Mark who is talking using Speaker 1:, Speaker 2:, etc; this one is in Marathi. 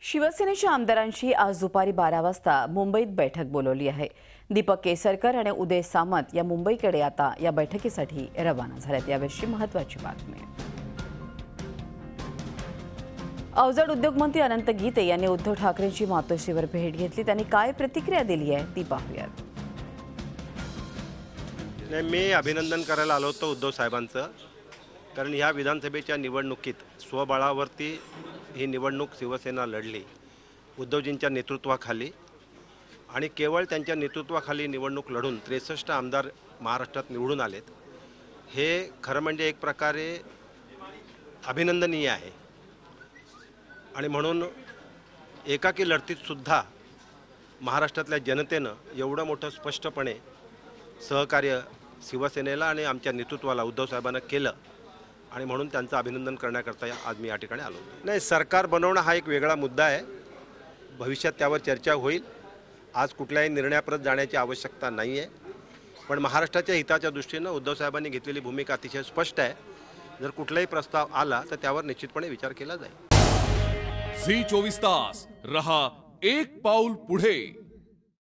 Speaker 1: शिवसेनेच्या आमदारांची आज दुपारी 12 वाजता मुंबईत बैठक बोलावली आहे। दीपक केसरकर आणि उदय सामंत या मुंबईकडे आता या बैठकीसाठी रवाना झाल्यात। यावेळी महत्त्वाची बातमी। अवजड उद्योग मंत्री अनंत गीते यांनी उद्धव ठाकरेंची मातोश्रीवर भेट घेतली। त्यांनी काय प्रतिक्रिया दिली आहे ती पाहूयात।
Speaker 2: मी अभिनंदन करायला आलो होतो उद्धव साहेबांचं, कारण ह्या विधानसभेच्या निवडणुकीत स्वबळावरती ही निवडणूक शिवसेना लढली उद्धवजींच्या नेतृत्वाखाली, आणि केवळ त्यांच्या नेतृत्वाखाली निवडणूक लढून 63 आमदार महाराष्ट्रात निवडून आलेत। हे खरं म्हणजे एक प्रकारे अभिनंदनीय आहे। आणि म्हणून एकाकी लढतीत सुद्धा महाराष्ट्रातल्या जनतेनं एवढं मोठं स्पष्टपणे सहकार्य शिवसेनेला आणि आमच्या नेतृत्वाला उद्धव साहेबांना केलं, आणि म्हणून त्यांचं अभिनंदन करण्याकरता आज मी या ठिकाणी आलो। नाही, सरकार बनवणं हा एक वेगळा मुद्दा आहे, भविष्यात त्यावर चर्चा होईल। आज कुठल्याही निर्णयाप्रत जाण्याची आवश्यकता नाही आहे, पण महाराष्ट्राच्या हिताच्या दृष्टीनं उद्धव साहेबांनी घेतलेली भूमिका अतिशय स्पष्ट आहे। जर कुठलाही प्रस्ताव आला तर त्यावर निश्चितपणे विचार केला जाईल।
Speaker 3: झी 24 तास रहा एक पाऊल पुढे।